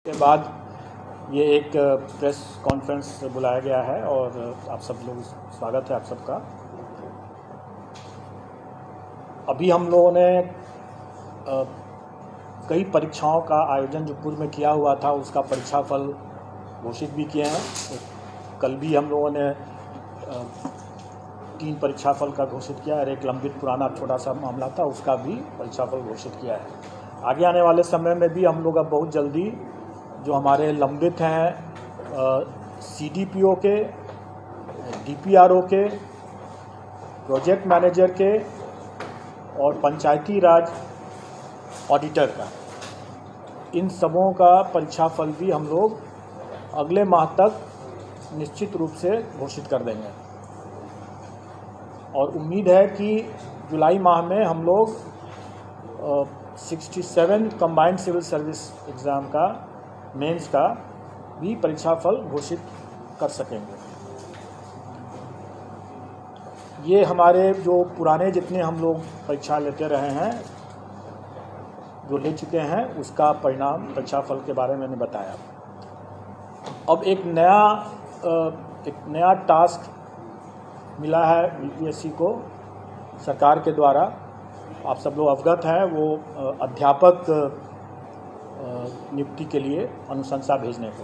के बाद ये एक प्रेस कॉन्फ्रेंस बुलाया गया है और आप सब लोग स्वागत है आप सबका। अभी हम लोगों ने कई परीक्षाओं का आयोजन जो पूर्व में किया हुआ था उसका परीक्षाफल घोषित भी किए हैं। कल भी हम लोगों ने 3 परीक्षाफल का घोषित किया और एक लंबित पुराना छोटा सा मामला था उसका भी परीक्षाफल घोषित किया है। आगे आने वाले समय में भी हम लोग अब बहुत जल्दी जो हमारे लंबित हैं CDPO के, DPRO के, प्रोजेक्ट मैनेजर के और पंचायती राज ऑडिटर का, इन सबों का परीक्षाफल भी हम लोग अगले माह तक निश्चित रूप से घोषित कर देंगे। और उम्मीद है कि जुलाई माह में हम लोग 67 कंबाइंड सिविल सर्विस एग्ज़ाम का मेंस का भी परीक्षाफल घोषित कर सकेंगे। ये हमारे जो पुराने जितने हम लोग परीक्षा लेते रहे हैं जो ले चुके हैं उसका परिणाम परीक्षाफल के बारे में मैंने बताया। अब एक नया टास्क मिला है BPSC को सरकार के द्वारा, आप सब लोग अवगत हैं, वो अध्यापक नियुक्ति के लिए अनुशंसा भेजने को।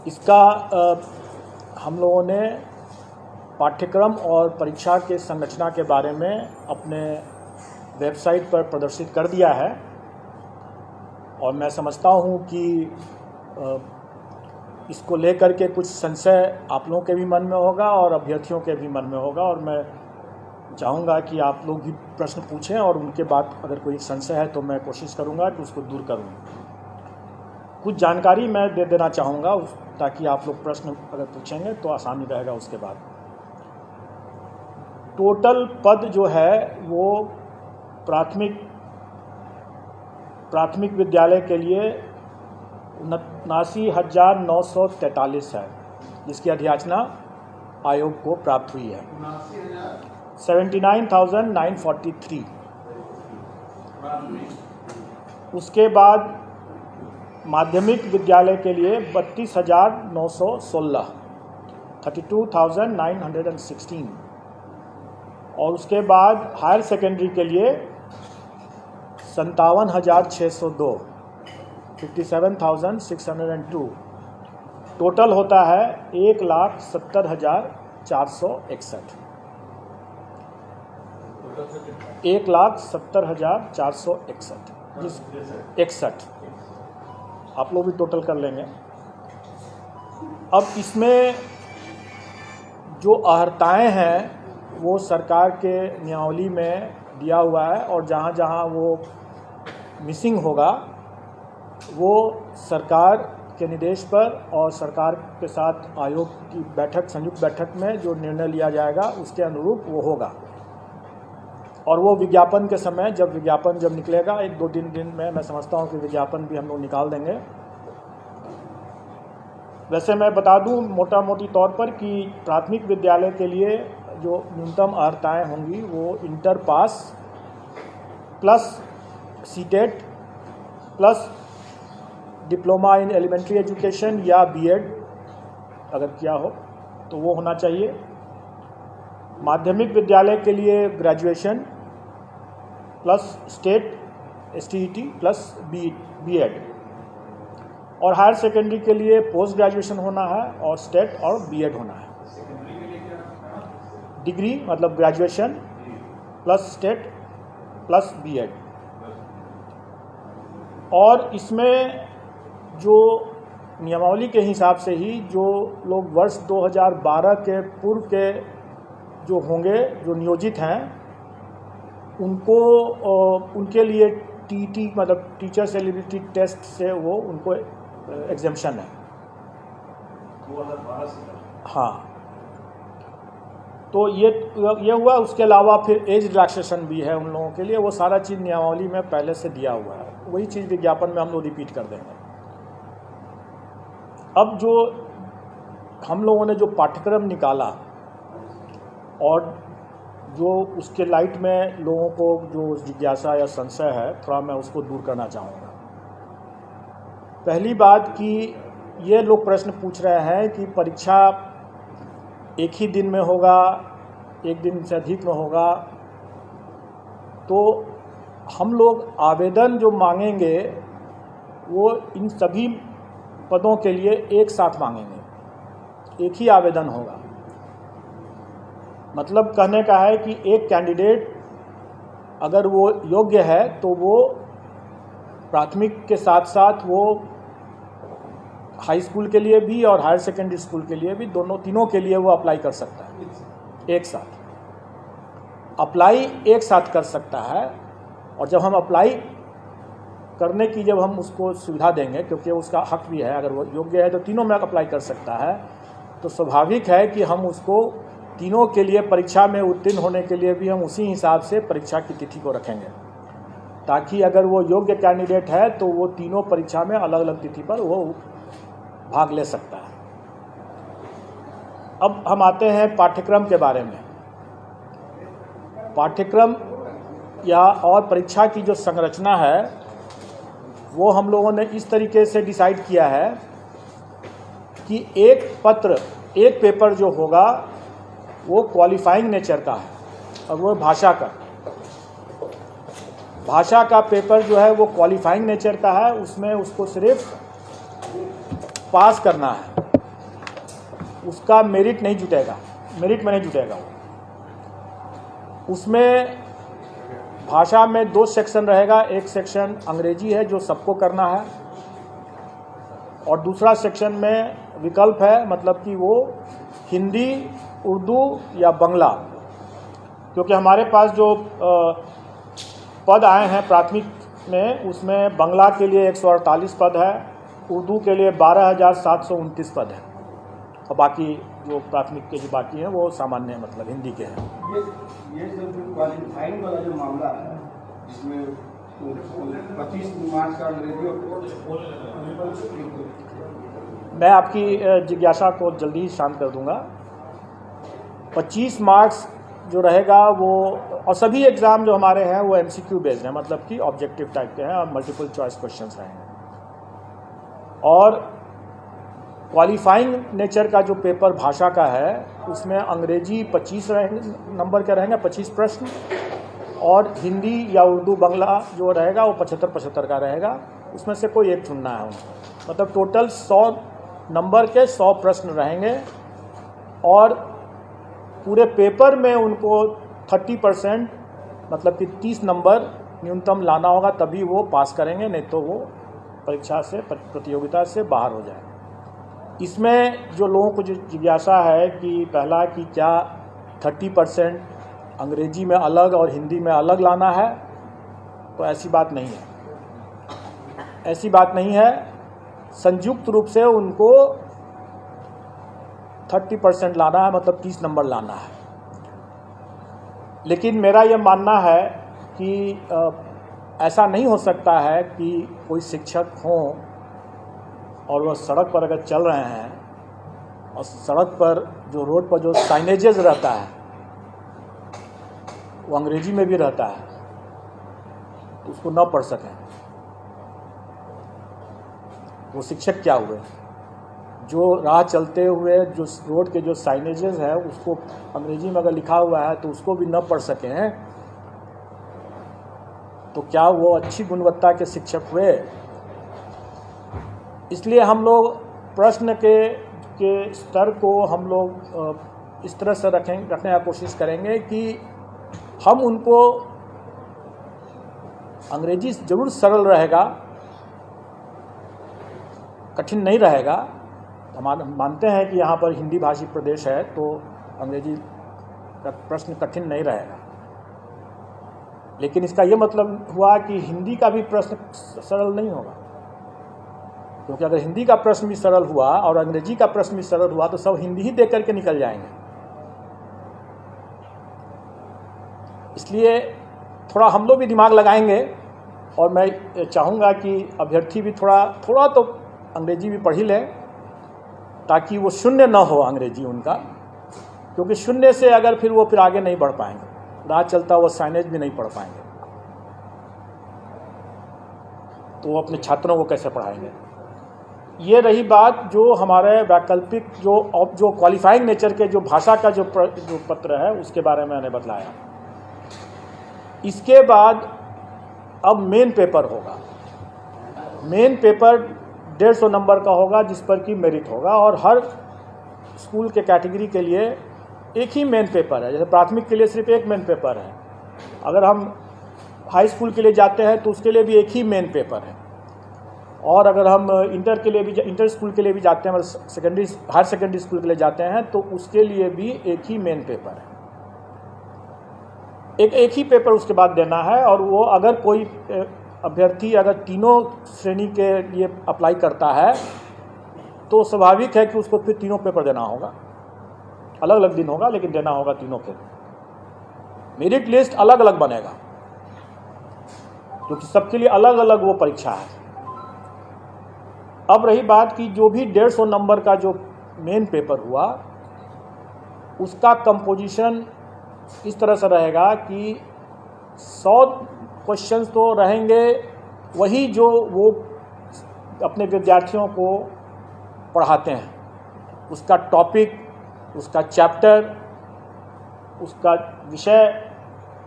इसका हम लोगों ने पाठ्यक्रम और परीक्षा के संरचना के बारे में अपने वेबसाइट पर प्रदर्शित कर दिया है और मैं समझता हूँ कि इसको लेकर के कुछ संशय आप लोगों के भी मन में होगा और अभ्यर्थियों के भी मन में होगा और मैं चाहूँगा कि आप लोग भी प्रश्न पूछें और उनके बाद अगर कोई संशय है तो मैं कोशिश करूँगा कि उसको दूर करूँ। कुछ जानकारी मैं दे देना चाहूँगा ताकि आप लोग प्रश्न अगर पूछेंगे तो आसानी रहेगा। उसके बाद टोटल पद जो है वो प्राथमिक विद्यालय के लिए 79,943 है जिसकी अधियाचना आयोग को प्राप्त हुई है। 79,943। उसके बाद माध्यमिक विद्यालय के लिए 32,916 32,916 और उसके बाद हायर सेकेंडरी के लिए 57,602 57,602। टोटल होता है 1,70,461 1,70,461 आप लोग भी टोटल कर लेंगे। अब इसमें जो अर्हताएँ हैं वो सरकार के नियमावली में दिया हुआ है और जहाँ जहाँ वो मिसिंग होगा वो सरकार के निर्देश पर और सरकार के साथ आयोग की संयुक्त बैठक में जो निर्णय लिया जाएगा उसके अनुरूप वो होगा। और वो विज्ञापन के समय जब निकलेगा 1-2 दिन में मैं समझता हूँ कि विज्ञापन भी हम लोग निकाल देंगे। वैसे मैं बता दूँ मोटा मोटी तौर पर कि प्राथमिक विद्यालय के लिए जो न्यूनतम अर्हताएँ होंगी वो inter pass plus CTET plus diploma in elementary education या BEd अगर किया हो तो वो होना चाहिए। माध्यमिक विद्यालय के लिए graduation plus state STET plus BEd और हायर सेकेंडरी के लिए पोस्ट ग्रेजुएशन होना है और स्टेट और BEd होना है। डिग्री मतलब graduation plus state plus BEd। और इसमें जो नियमावली के हिसाब से ही जो लोग वर्ष 2012 के पूर्व के जो होंगे जो नियोजित हैं उनके लिए TET मतलब टीचर्स एलिजिबिलिटी टेस्ट से वो उनको एग्जेम्पशन है। 2012 से हाँ, तो ये हुआ। उसके अलावा फिर एज रिलैक्सेशन भी है उन लोगों के लिए, वो सारा चीज़ नियमावली में पहले से दिया हुआ है। वही चीज़ विज्ञापन में हम लोग रिपीट कर देंगे। अब जो हम लोगों ने जो पाठ्यक्रम निकाला और जो उसके लाइट में लोगों को जो जिज्ञासा या संशय है थोड़ा मैं उसको दूर करना चाहूँगा। पहली बात कि ये लोग प्रश्न पूछ रहे हैं कि परीक्षा एक ही दिन में होगा, एक दिन से अधिक में होगा, तो हम लोग आवेदन जो मांगेंगे वो इन सभी पदों के लिए एक साथ मांगेंगे, एक ही आवेदन होगा। मतलब कहने का है कि एक कैंडिडेट अगर वो योग्य है तो वो प्राथमिक के साथ साथ वो हाई स्कूल के लिए भी और हायर सेकेंडरी स्कूल के लिए भी, तीनों के लिए वो अप्लाई कर सकता है। एक साथ अप्लाई एक साथ कर सकता है। और जब हम अप्लाई करने की जब हम उसको सुविधा देंगे, क्योंकि उसका हक भी है, अगर वो योग्य है तो तीनों में अप्लाई कर सकता है, तो स्वाभाविक है कि हम उसको तीनों के लिए परीक्षा में उत्तीर्ण होने के लिए भी हम उसी हिसाब से परीक्षा की तिथि को रखेंगे, ताकि अगर वो योग्य कैंडिडेट है तो वो तीनों परीक्षा में अलग अलग तिथि पर वो भाग ले सकता है। अब हम आते हैं पाठ्यक्रम के बारे में। पाठ्यक्रम या और परीक्षा की जो संरचना है वो हम लोगों ने इस तरीके से डिसाइड किया है कि एक पेपर जो होगा वो क्वालिफाइंग नेचर का है और वो भाषा का पेपर जो है वो क्वालिफाइंग नेचर का है। उसमें उसको सिर्फ पास करना है, उसका मेरिट में नहीं जुटेगा। उसमें भाषा में 2 सेक्शन रहेगा। एक सेक्शन अंग्रेजी है जो सबको करना है, और दूसरा सेक्शन में विकल्प है, मतलब कि वो हिंदी, उर्दू या बांग्ला। क्योंकि हमारे पास जो पद आए हैं प्राथमिक में, उसमें बांग्ला के लिए 148 पद है, उर्दू के लिए 12,729 पद है, और बाकी जो प्राथमिक के जो बाकी हैं वो सामान्य मतलब हिंदी के हैं। ये सब जो क्वालिफाइंग वाला जो मामला है, जिसमें 25 मार्क्स का अंग्रेजी, मैं आपकी जिज्ञासा को जल्दी ही शांत कर दूंगा। 25 मार्क्स जो रहेगा वो, और सभी एग्ज़ाम जो हमारे हैं वो MCQ बेस्ड हैं, मतलब कि ऑब्जेक्टिव टाइप के हैं और मल्टीपल चॉइस क्वेश्चंस रहेंगे। और क्वालिफाइंग नेचर का जो पेपर भाषा का है उसमें अंग्रेजी 25 नंबर के रहेंगे, 25 प्रश्न, और हिंदी या उर्दू बांग्ला जो रहेगा वो 75-75 का रहेगा। उसमें से कोई एक चुनना है उनको। मतलब टोटल 100 नंबर के 100 प्रश्न रहेंगे, और पूरे पेपर में उनको 30% मतलब कि 30 नंबर न्यूनतम लाना होगा, तभी वो पास करेंगे, नहीं तो वो परीक्षा से, प्रतियोगिता से बाहर हो जाएंगे। इसमें जो लोगों को जो जिज्ञासा है कि पहला कि क्या 30% अंग्रेजी में अलग और हिंदी में अलग लाना है, तो ऐसी बात नहीं है। संयुक्त रूप से उनको 30% लाना है, मतलब 30 नंबर लाना है। लेकिन मेरा यह मानना है कि ऐसा नहीं हो सकता है कि कोई शिक्षक हों और वह सड़क पर अगर चल रहे हैं और सड़क पर जो रोड पर जो साइनेजेस रहता है वो अंग्रेजी में भी रहता है, तो उसको न पढ़ सकें, वो शिक्षक क्या हुए? जो राह चलते हुए जो रोड के जो साइनेजेस है उसको अंग्रेजी में अगर लिखा हुआ है तो उसको भी न पढ़ सकें, तो क्या वो अच्छी गुणवत्ता के शिक्षक हुए? इसलिए हम लोग प्रश्न के स्तर को हम लोग इस तरह से रखने का कोशिश करेंगे कि हम उनको, अंग्रेजी जरूर सरल रहेगा, कठिन नहीं रहेगा। हम मानते हैं कि यहाँ पर हिंदी भाषी प्रदेश है तो अंग्रेजी का प्रश्न कठिन नहीं रहेगा, लेकिन इसका ये मतलब हुआ कि हिंदी का भी प्रश्न सरल नहीं होगा। क्योंकि अगर हिंदी का प्रश्न भी सरल हुआ और अंग्रेजी का प्रश्न भी सरल हुआ तो सब हिंदी ही देकर के निकल जाएंगे। इसलिए थोड़ा हम लोग भी दिमाग लगाएंगे, और मैं चाहूँगा कि अभ्यर्थी भी थोड़ा तो अंग्रेजी भी पढ़ ही लें, ताकि वो शून्य ना हो अंग्रेजी उनका, क्योंकि शून्य से अगर फिर वो आगे नहीं बढ़ पाएंगे, राह चलता वो साइनेज भी नहीं पढ़ पाएंगे, तो वो अपने छात्रों को कैसे पढ़ाएंगे। ये रही बात जो हमारे वैकल्पिक जो क्वालिफाइंग नेचर के जो भाषा का जो पत्र है उसके बारे में मैंने बतलाया। इसके बाद अब मेन पेपर होगा। मेन पेपर 150 नंबर का होगा जिस पर कि मेरिट होगा, और हर स्कूल के कैटेगरी के लिए एक ही मेन पेपर है। जैसे प्राथमिक के लिए सिर्फ एक मेन पेपर है, अगर हम हाई स्कूल के लिए जाते हैं तो उसके लिए भी एक ही मेन पेपर है, और अगर हम इंटर के लिए भी इंटर स्कूल के लिए भी जाते हैं, मतलब हायर सेकेंडरी स्कूल के लिए जाते हैं तो उसके लिए भी एक ही मेन पेपर है। एक ही पेपर उसके बाद देना है, और वो अगर कोई अभ्यर्थी अगर तीनों श्रेणी के लिए अप्लाई करता है तो स्वाभाविक है कि उसको फिर तीनों पेपर देना होगा। अलग अलग दिन होगा लेकिन देना होगा तीनों के। मेरिट लिस्ट अलग अलग बनेगा क्योंकि सबके लिए अलग अलग वो परीक्षा है। अब रही बात कि जो भी 150 नंबर का जो मेन पेपर हुआ उसका कंपोजिशन इस तरह से रहेगा कि 100 क्वेश्चंस तो रहेंगे वही जो वो अपने विद्यार्थियों को पढ़ाते हैं, उसका टॉपिक, उसका चैप्टर, उसका विषय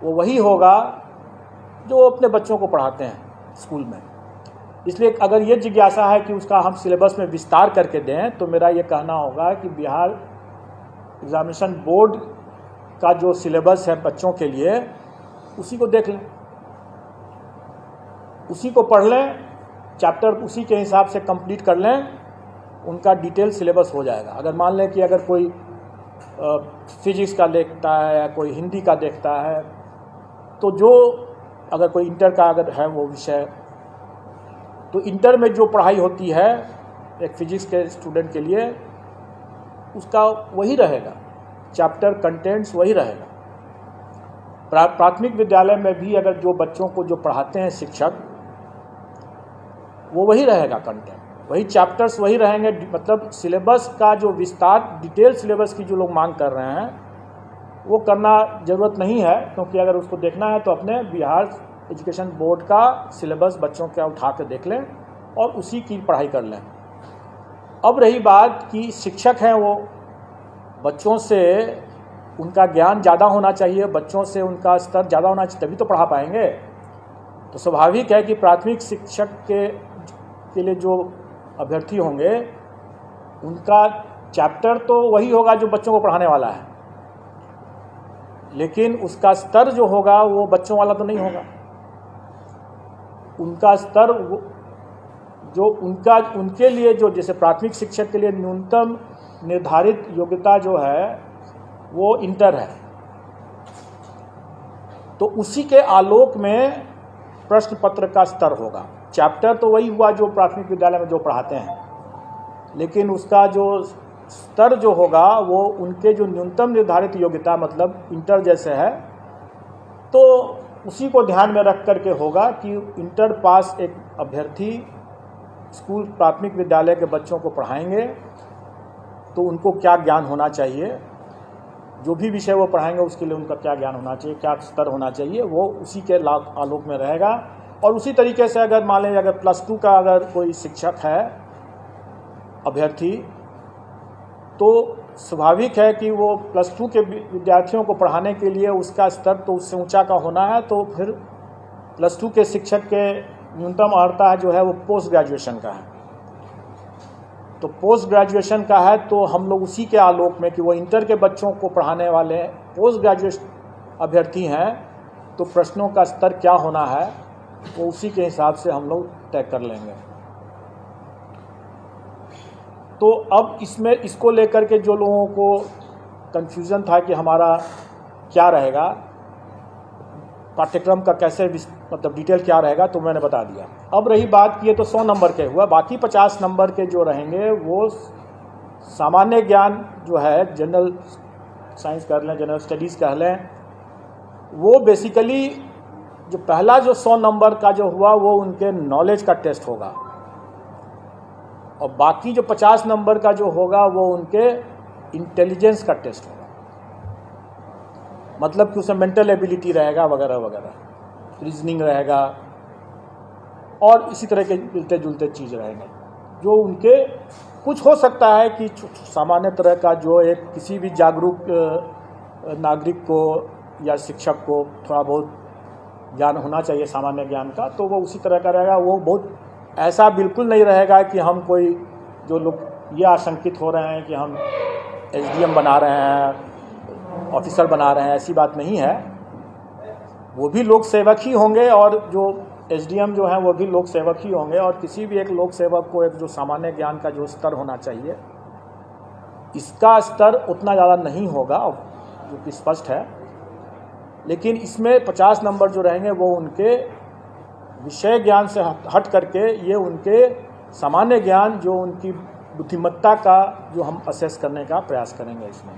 वो वही होगा जो अपने बच्चों को पढ़ाते हैं स्कूल में। इसलिए अगर ये जिज्ञासा है कि उसका हम सिलेबस में विस्तार करके दें तो मेरा ये कहना होगा कि बिहार एग्जामिनेशन बोर्ड का जो सिलेबस है बच्चों के लिए उसी को देख लें, उसी को पढ़ लें, चैप्टर उसी के हिसाब से कंप्लीट कर लें, उनका डिटेल सिलेबस हो जाएगा। अगर मान लें कि अगर कोई फिजिक्स का देखता है या कोई हिंदी का देखता है तो जो अगर कोई इंटर का अगर है वो विषय तो इंटर में जो पढ़ाई होती है एक फिजिक्स के स्टूडेंट के लिए उसका वही रहेगा, चैप्टर कंटेंट्स वही रहेगा। प्राथमिक विद्यालय में भी अगर जो बच्चों को जो पढ़ाते हैं शिक्षक वो वही रहेगा, कंटेंट वही, चैप्टर्स वही रहेंगे। मतलब सिलेबस का जो विस्तार डिटेल सिलेबस की जो लोग मांग कर रहे हैं वो करना ज़रूरत नहीं है, क्योंकि अगर उसको देखना है तो अपने बिहार एजुकेशन बोर्ड का सिलेबस बच्चों का उठा कर देख लें और उसी की पढ़ाई कर लें। अब रही बात कि शिक्षक हैं वो बच्चों से उनका ज्ञान ज़्यादा होना चाहिए, बच्चों से उनका स्तर ज़्यादा होना चाहिए, तभी तो पढ़ा पाएंगे। तो स्वाभाविक है कि प्राथमिक शिक्षक के लिए जो अभ्यर्थी होंगे उनका चैप्टर तो वही होगा जो बच्चों को पढ़ाने वाला है, लेकिन उसका स्तर जो होगा वो बच्चों वाला तो नहीं होगा। उनका स्तर जो उनके लिए जो जैसे प्राथमिक शिक्षक के लिए न्यूनतम निर्धारित योग्यता जो है वो इंटर है, तो उसी के आलोक में प्रश्न पत्र का स्तर होगा। चैप्टर तो वही हुआ जो प्राथमिक विद्यालय में जो पढ़ाते हैं, लेकिन उसका जो स्तर जो होगा वो उनके जो न्यूनतम निर्धारित योग्यता मतलब इंटर जैसे है, तो उसी को ध्यान में रख करके होगा कि इंटर पास एक अभ्यर्थी स्कूल प्राथमिक विद्यालय के बच्चों को पढ़ाएंगे तो उनको क्या ज्ञान होना चाहिए, जो भी विषय वो पढ़ाएंगे उसके लिए उनका क्या ज्ञान होना चाहिए, क्या स्तर होना चाहिए, वो उसी के आलोक में रहेगा। और उसी तरीके से अगर मान लें अगर +2 का अगर कोई शिक्षक है अभ्यर्थी, तो स्वाभाविक है कि वो +2 के विद्यार्थियों को पढ़ाने के लिए उसका स्तर तो उससे ऊंचा का होना है, तो फिर +2 के शिक्षक के न्यूनतम अर्हता जो है वो पोस्ट ग्रेजुएशन का है। तो पोस्ट ग्रेजुएशन का है तो हम लोग उसी के आलोक में कि वो इंटर के बच्चों को पढ़ाने वाले पोस्ट ग्रेजुएट अभ्यर्थी हैं तो प्रश्नों का स्तर क्या होना है वो उसी के हिसाब से हम लोग तय कर लेंगे। तो अब इसमें इसको लेकर के जो लोगों को कन्फ्यूज़न था कि हमारा क्या रहेगा, पाठ्यक्रम का कैसे मतलब डिटेल क्या रहेगा, तो मैंने बता दिया। अब रही बात कि ये तो 100 नंबर के हुआ, बाकी 50 नंबर के जो रहेंगे वो सामान्य ज्ञान जो है, जनरल साइंस कह लें, जनरल स्टडीज़ कह लें, वो बेसिकली जो पहला जो 100 नंबर का जो हुआ वो उनके नॉलेज का टेस्ट होगा, और बाकी जो 50 नंबर का जो होगा वो उनके इंटेलिजेंस का टेस्ट होगा। मतलब कि उसमें मेंटल एबिलिटी रहेगा वगैरह वगैरह, रीजनिंग रहेगा और इसी तरह के मिलते जुलते चीज़ रहेंगे। जो उनके कुछ हो सकता है कि सामान्य तरह का जो एक किसी भी जागरूक नागरिक को या शिक्षक को थोड़ा बहुत ज्ञान होना चाहिए सामान्य ज्ञान का, तो वो उसी तरह का रहेगा। वो बहुत ऐसा बिल्कुल नहीं रहेगा कि हम कोई जो लोग ये आशंकित हो रहे हैं कि हम एसडीएम बना रहे हैं, ऑफिसर बना रहे हैं, ऐसी बात नहीं है। वो भी लोक सेवक ही होंगे और जो एसडीएम जो हैं वो भी लोक सेवक ही होंगे। और किसी भी एक लोक सेवक को एक जो सामान्य ज्ञान का जो स्तर होना चाहिए, इसका स्तर उतना ज़्यादा नहीं होगा, जो कि स्पष्ट है। लेकिन इसमें 50 नंबर जो रहेंगे वो उनके विषय ज्ञान से हट करके ये उनके सामान्य ज्ञान, जो उनकी बुद्धिमत्ता का जो हम असेस करने का प्रयास करेंगे इसमें।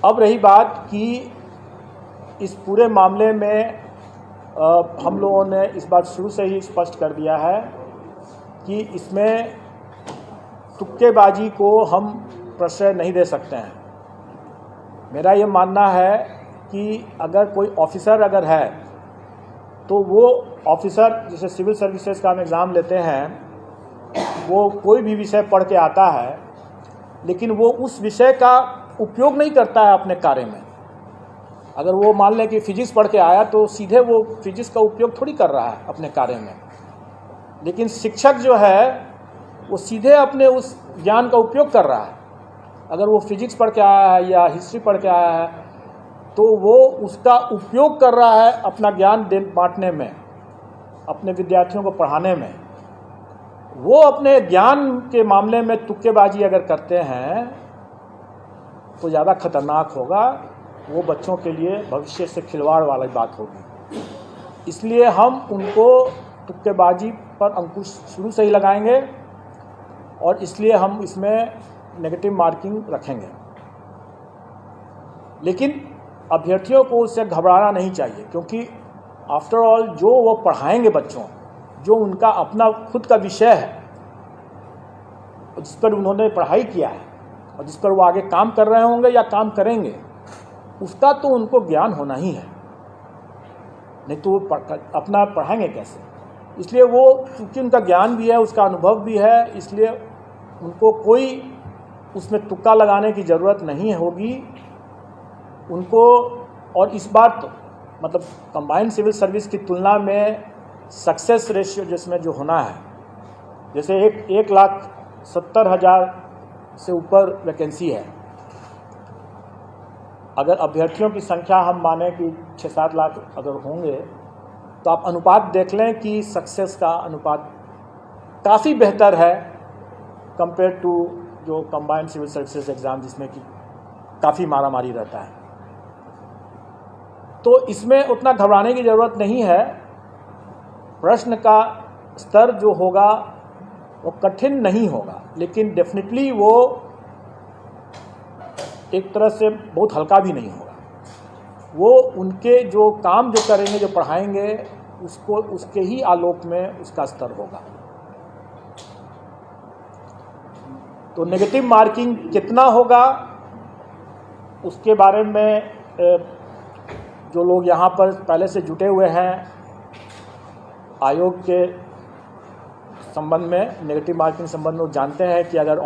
अब रही बात कि इस पूरे मामले में हम लोगों ने इस बात शुरू से ही स्पष्ट कर दिया है कि इसमें तुक्केबाजी को हम प्रश्रय नहीं दे सकते हैं। मेरा ये मानना है कि अगर कोई ऑफिसर अगर है तो वो ऑफिसर, जैसे सिविल सर्विसेज का हम एग्ज़ाम लेते हैं, वो कोई भी विषय पढ़ के आता है, लेकिन वो उस विषय का उपयोग नहीं करता है अपने कार्य में। अगर वो मान लें कि फिजिक्स पढ़ के आया तो सीधे वो फिजिक्स का उपयोग थोड़ी कर रहा है अपने कार्य में। लेकिन शिक्षक जो है वो सीधे अपने उस ज्ञान का उपयोग कर रहा है। अगर वो फिजिक्स पढ़ के आया है या हिस्ट्री पढ़ के आया है तो वो उसका उपयोग कर रहा है अपना ज्ञान बांटने में, अपने विद्यार्थियों को पढ़ाने में। वो अपने ज्ञान के मामले में तुक्केबाजी अगर करते हैं तो ज़्यादा खतरनाक होगा। वो बच्चों के लिए भविष्य से खिलवाड़ वाली बात होगी। इसलिए हम उनको तुक्केबाजी पर अंकुश शुरू से ही लगाएंगे और इसलिए हम इसमें नेगेटिव मार्किंग रखेंगे। लेकिन अभ्यर्थियों को उससे घबराना नहीं चाहिए, क्योंकि आफ्टर ऑल जो वो पढ़ाएंगे बच्चों, जो उनका अपना खुद का विषय है, जिस पर उन्होंने पढ़ाई किया है और जिस पर वो आगे काम कर रहे होंगे या काम करेंगे, उसका तो उनको ज्ञान होना ही है, नहीं तो वो अपना पढ़ाएंगे कैसे। इसलिए वो क्योंकि उनका ज्ञान भी है, उसका अनुभव भी है, इसलिए उनको कोई उसमें तुक्का लगाने की ज़रूरत नहीं होगी उनको। और इस बार तो मतलब कंबाइंड सिविल सर्विस की तुलना में सक्सेस रेशियो जिसमें जो होना है, जैसे 1,70,000 से ऊपर वैकेंसी है। अगर अभ्यर्थियों की संख्या हम माने कि 6-7 लाख अगर होंगे तो आप अनुपात देख लें कि सक्सेस का अनुपात काफ़ी बेहतर है कंपेयर टू जो कंबाइंड सिविल सर्विसेज एग्ज़ाम, जिसमें कि काफ़ी मारामारी रहता है। तो इसमें उतना घबराने की ज़रूरत नहीं है। प्रश्न का स्तर जो होगा वो कठिन नहीं होगा, लेकिन डेफिनेटली वो एक तरह से बहुत हल्का भी नहीं होगा। वो उनके जो काम जो करेंगे, जो पढ़ाएंगे, उसको उसके ही आलोक में उसका स्तर होगा। तो नेगेटिव मार्किंग कितना होगा उसके बारे में जो लोग यहाँ पर पहले से जुटे हुए हैं आयोग के संबंध में, नेगेटिव मार्किंग संबंध में, जानते हैं कि अगर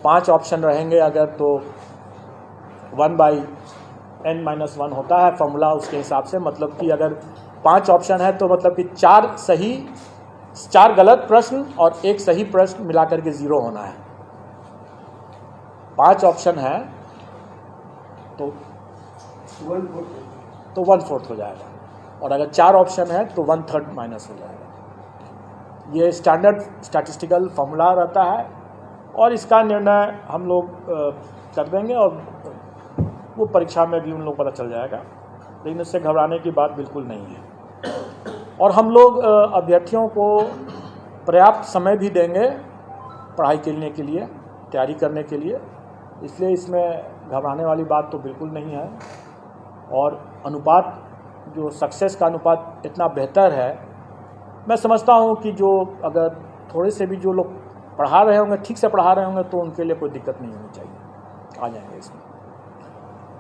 5 ऑप्शन रहेंगे अगर, तो 1/n-1 होता है फॉर्मूला उसके हिसाब से। मतलब कि अगर 5 ऑप्शन है तो मतलब कि 4 गलत प्रश्न और 1 सही प्रश्न मिलाकर के 0 होना है। 5 ऑप्शन है तो 1/4 हो जाएगा, और अगर 4 ऑप्शन है तो 1/3 माइनस हो जाएगा। ये स्टैंडर्ड स्टैटिस्टिकल फॉर्मूला रहता है और इसका निर्णय हम लोग कर देंगे और वो परीक्षा में भी उन लोग पता चल जाएगा। लेकिन उससे घबराने की बात बिल्कुल नहीं है। और हम लोग अभ्यर्थियों को पर्याप्त समय भी देंगे पढ़ाई करने के लिए, तैयारी करने के लिए। इसलिए इसमें घबराने वाली बात तो बिल्कुल नहीं है। और अनुपात, जो सक्सेस का अनुपात इतना बेहतर है, मैं समझता हूँ कि जो अगर थोड़े से भी जो लोग पढ़ा रहे होंगे, ठीक से पढ़ा रहे होंगे, तो उनके लिए कोई दिक्कत नहीं होनी चाहिए, आ जाएंगे इसमें।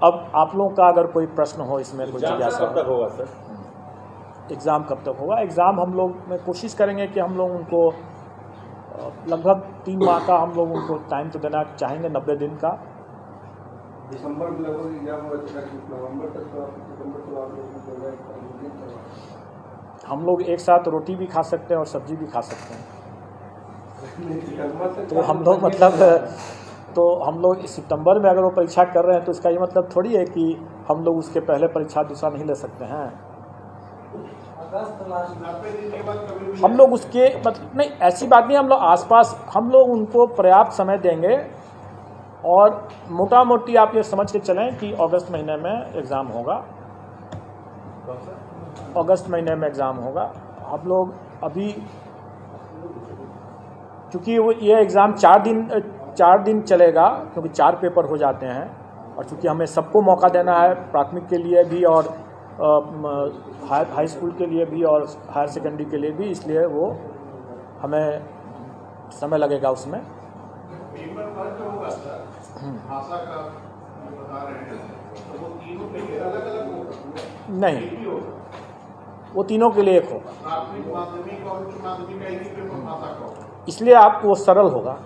अब आप लोगों का अगर कोई प्रश्न हो इसमें, कोई जिज्ञासा कब तक होगा सर? एग्ज़ाम कब तक होगा। एग्ज़ाम हम लोग में कोशिश करेंगे कि हम लोग उनको लगभग 3 माह का हम लोग उनको टाइम तो देना चाहेंगे, 90 दिन का। दिसंबर में लगभग एग्जाम होगा, नवंबर तक तो सितंबर तो आप लोग हम लोग एक साथ रोटी भी खा सकते हैं और सब्जी भी खा सकते हैं। तो हम लोग सितंबर में अगर वो परीक्षा कर रहे हैं तो इसका ये मतलब थोड़ी है कि हम लोग उसके पहले परीक्षा दूसरा नहीं ले सकते हैं। हम लोग उसके मतलब नहीं, ऐसी बात नहीं, हम लोग आसपास हम लोग उनको पर्याप्त समय देंगे और मोटा मोटी आप ये समझ के चलें कि अगस्त महीने में एग्ज़ाम होगा। अगस्त महीने में एग्ज़ाम होगा। हम लोग अभी क्योंकि वो ये एग्ज़ाम 4 दिन चलेगा, क्योंकि 4 पेपर हो जाते हैं और चूँकि हमें सबको मौका देना है, प्राथमिक के लिए भी और हाई स्कूल के लिए भी और हायर सेकेंडरी के लिए भी, इसलिए वो हमें समय लगेगा उसमें। नहीं, वो तीनों के लिए एक होगा, इसलिए आपको वो सरल होगा,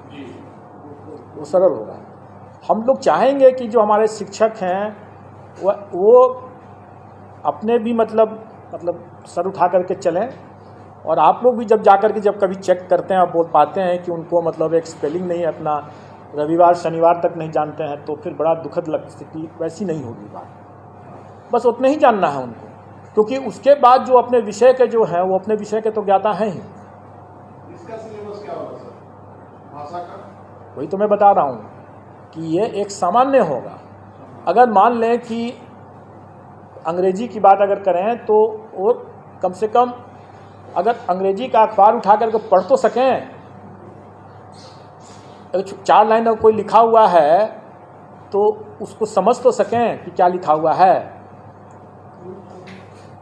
वो सरल होगा। हम लोग चाहेंगे कि जो हमारे शिक्षक हैं वो अपने भी मतलब सर उठा करके चलें, और आप लोग भी जब जाकर के जब कभी चेक करते हैं और बोल पाते हैं कि उनको मतलब एक स्पेलिंग नहीं अपना रविवार शनिवार तक नहीं जानते हैं, तो फिर बड़ा दुखद स्थिति वैसी नहीं होगी बात। बस उतना ही जानना है उनको, क्योंकि उसके बाद जो अपने विषय के जो हैं वो अपने विषय के तो ज्ञाता हैं ही। इसका सिलेबस क्या होगा सर, भाषा का? वही तो मैं बता रहा हूँ कि ये एक सामान्य होगा। अगर मान लें कि अंग्रेजी की बात अगर करें तो वो कम से कम अगर अंग्रेजी का अखबार उठा करके पढ़ तो सकें, अगर 4 लाइन कोई लिखा हुआ है तो उसको समझ तो सकें कि क्या लिखा हुआ है,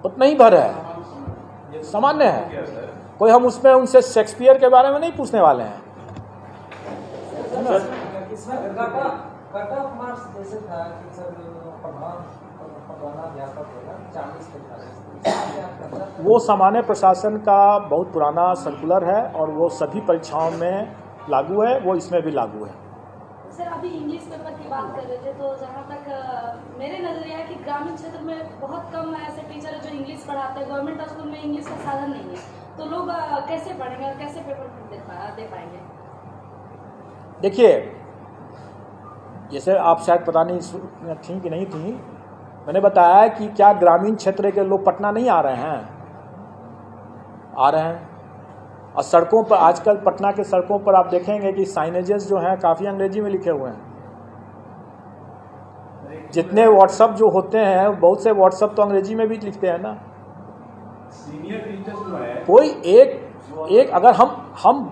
उतना ही भर है, सामान्य है। कोई हम उसमें उनसे शेक्सपियर के बारे में नहीं पूछने वाले हैं। वो सामान्य प्रशासन का बहुत पुराना सर्कुलर है और वो सभी परीक्षाओं में लागू है, वो इसमें भी लागू है। सर अभी इंग्लिश पेपर की बात कर रहे थे, तो जहाँ तक मेरे नज़रिया है कि ग्रामीण क्षेत्र में बहुत कम ऐसे टीचर हैं जो इंग्लिश पढ़ाते हैं। गवर्नमेंट स्कूल में इंग्लिश का साधन नहीं है, तो लोग कैसे पढ़ेंगे और कैसे पेपर दे पाएंगे? देखिए, जैसे आप शायद पता नहीं थी कि नहीं थी, मैंने बताया कि क्या ग्रामीण क्षेत्र के लोग पटना नहीं आ रहे हैं, आ रहे हैं। और सड़कों पर आजकल पटना के सड़कों पर आप देखेंगे कि साइनेजेस जो हैं काफ़ी अंग्रेजी में लिखे हुए हैं। जितने व्हाट्सअप जो होते हैं, बहुत से व्हाट्सअप तो अंग्रेजी में भी लिखते हैं ना। सीनियर टीचर्स जो है कोई एक अगर हम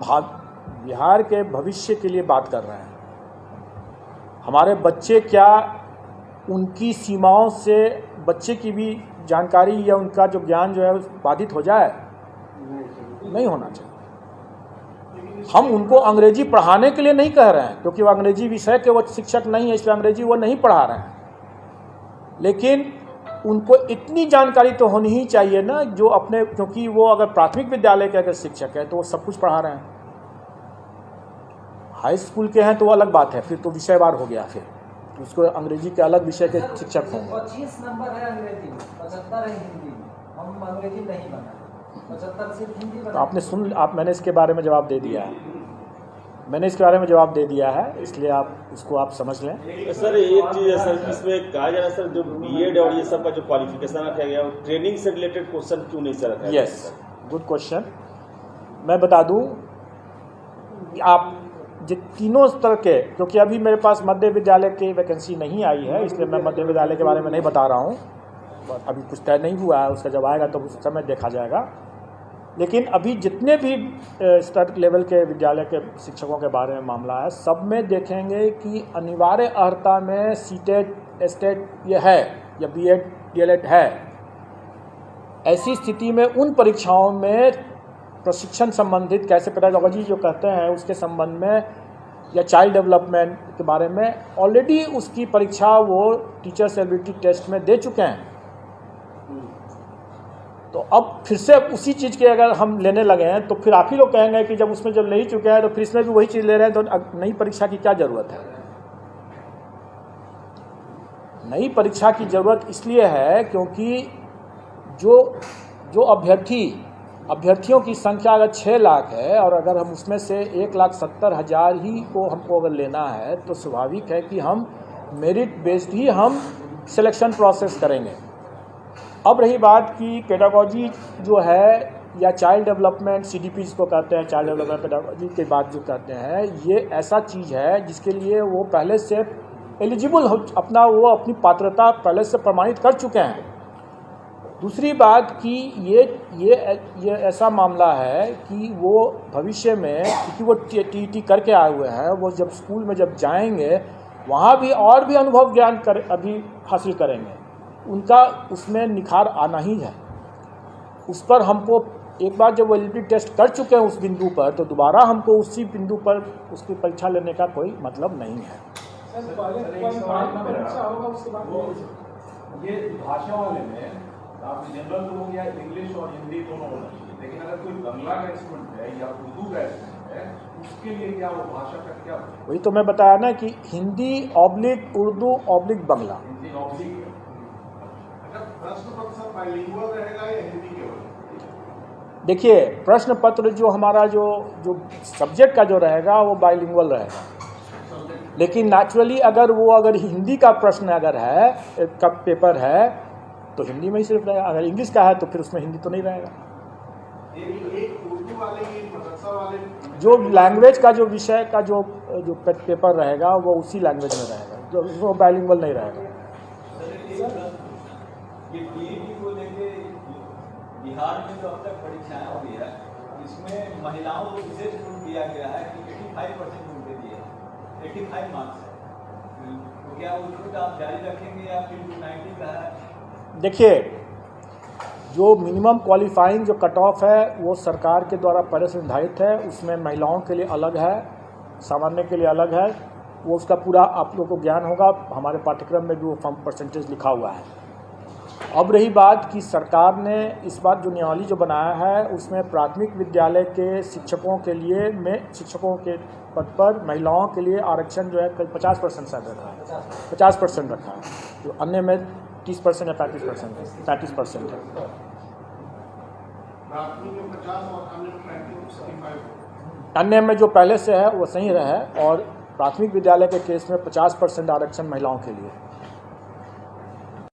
बिहार के भविष्य के लिए बात कर रहे हैं, हमारे बच्चे क्या उनकी सीमाओं से बच्चे की भी जानकारी या उनका जो ज्ञान जो है बाधित हो जाए, नहीं होना चाहिए। हम उनको अंग्रेजी पढ़ाने के लिए नहीं कह रहे हैं, क्योंकि वो अंग्रेजी विषय के वो शिक्षक नहीं है, इसलिए अंग्रेजी वो नहीं पढ़ा रहे हैं। लेकिन उनको इतनी जानकारी तो होनी ही चाहिए ना, जो अपने, क्योंकि वो अगर प्राथमिक विद्यालय के अगर शिक्षक है तो वो सब कुछ पढ़ा रहे हैं। हाई स्कूल के हैं तो वो अलग बात है, फिर तो विषयवार हो गया, फिर उसको अंग्रेजी के अलग विषय के शिक्षक होंगे। 25 नंबर है अंग्रेजी में, 75 है हिंदी में। हम अंग्रेजी नहीं बना, 75 सिर्फ हिंदी बना। तो आपने मैंने इसके बारे में जवाब दे दिया है, मैंने इसके बारे में जवाब दे दिया है, इसलिए आप उसको आप समझ लें। सर एक चीज़ है सर, इसमें कहा जा रहा है सर, जो बीएड और ये सब का जो क्वालिफिकेशन रखा गया, ट्रेनिंग से रिलेटेड क्वेश्चन क्यों नहीं सर रखा? Yes, good question. मैं बता दूं, आप जो तीनों स्तर के, क्योंकि अभी मेरे पास मध्य विद्यालय की वैकेंसी नहीं आई है, इसलिए मैं मध्य विद्यालय के बारे में नहीं बता रहा हूँ, अभी कुछ तय नहीं हुआ है, उसका जब आएगा तो उस समय देखा जाएगा। लेकिन अभी जितने भी स्तर लेवल के विद्यालय के शिक्षकों के बारे में मामला है, सब में देखेंगे कि अनिवार्य अर्हता में सीटेट, एस्टेट ये है या बीएड डीएलएड है। ऐसी स्थिति में उन परीक्षाओं में प्रशिक्षण संबंधित, कैसे पेडागोजी जो कहते हैं उसके संबंध में, या चाइल्ड डेवलपमेंट के बारे में ऑलरेडी उसकी परीक्षा वो टीचर्स एबिलिटी टेस्ट में दे चुके हैं। तो अब फिर से उसी चीज़ के अगर हम लेने लगे हैं तो फिर आप ही लोग कहेंगे कि जब उसमें जब ले ही चुके हैं तो फिर इसमें भी वही चीज़ ले रहे हैं, तो नई परीक्षा की क्या ज़रूरत है? नई परीक्षा की ज़रूरत इसलिए है क्योंकि जो अभ्यर्थियों की संख्या अगर 6 लाख है और अगर हम उसमें से 1,70,000 ही को हमको अगर लेना है तो स्वाभाविक है कि हम मेरिट बेस्ड ही हम सिलेक्शन प्रोसेस करेंगे। अब रही बात कि पेडागोजी जो है या चाइल्ड डेवलपमेंट CDP जिसको कहते हैं, चाइल्ड डेवलपमेंट पेडागोजी के बाद जो कहते हैं, ये ऐसा चीज़ है जिसके लिए वो पहले से एलिजिबल हो, अपनी पात्रता पहले से प्रमाणित कर चुके हैं। दूसरी बात कि ये ऐसा मामला है कि वो भविष्य में, क्योंकि वो TET करके आए हुए हैं, वो जब स्कूल में जब जाएंगे वहाँ भी और भी अनुभव ज्ञान अभी हासिल करेंगे, उनका उसमें निखार आना ही है। उस पर हमको एक बार जब वो एलिजिबिलिटी टेस्ट कर चुके हैं उस बिंदु पर, तो दोबारा हमको उसी बिंदु पर उसकी परीक्षा लेने का कोई मतलब नहीं है। ये भाषा वाले में आप जनरल तो हो गया, इंग्लिश और हिंदी दोनों होना चाहिए, लेकिन अगर कोई बंगला का इंस्ट्रूमेंट है या उर्दू का इंस्ट्रूमेंट है, उसके लिए क्या वो भाषा का क्या? वही तो मैं बताया ना कि हिंदी ऑब्लिक उर्दू ऑब्लिक बंगला। हिंदी ऑब्लिक प्रश्न पत्र बाइलिंगुअल रहेगा या हिंदी केवल? देखिए, प्रश्न पत्र जो हमारा जो सब्जेक्ट का जो रहेगा वो बाइलिंगुअल रहेगा, लेकिन नेचुरली अगर हिंदी का प्रश्न अगर है, का पेपर है, तो हिंदी में ही सिर्फ रहेगा। अगर इंग्लिश का है तो फिर उसमें हिंदी तो नहीं रहेगा। एक उर्दू वाले, मदरसा वाले, जो लैंग्वेज का जो विषय का जो पेपर रहेगा वो उसी लैंग्वेज में रहेगा, जो बाइलिंगुअल नहीं रहेगा। ये TET को लेके बिहार में जो अब तक परीक्षाएं हुई है, इसमें महिलाओं को विशेष छूट दिया गया है कि 85% उनके दिए, 85 मार्क्स है, तो क्या वो छूट आप जारी रखेंगे या फिर 290 का है? देखिए, जो मिनिमम क्वालिफाइंग जो कट ऑफ है वो सरकार के द्वारा पहले से निर्धारित है। उसमें महिलाओं के लिए अलग है, सामान्य के लिए अलग है। वो उसका पूरा आप लोगों को ज्ञान होगा, हमारे पाठ्यक्रम में भी वो फॉर्म परसेंटेज लिखा हुआ है। अब रही बात कि सरकार ने इस बार जो नियमावली जो बनाया है उसमें प्राथमिक विद्यालय के शिक्षकों के लिए शिक्षकों के पद पर महिलाओं के लिए आरक्षण जो है 50% शायद रखा है, 50% रखा है, जो अन्य में 30% या 35% है। अन्य में जो पहले से है वो सही रहे, और प्राथमिक विद्यालय के केस में 50% आरक्षण महिलाओं के लिए।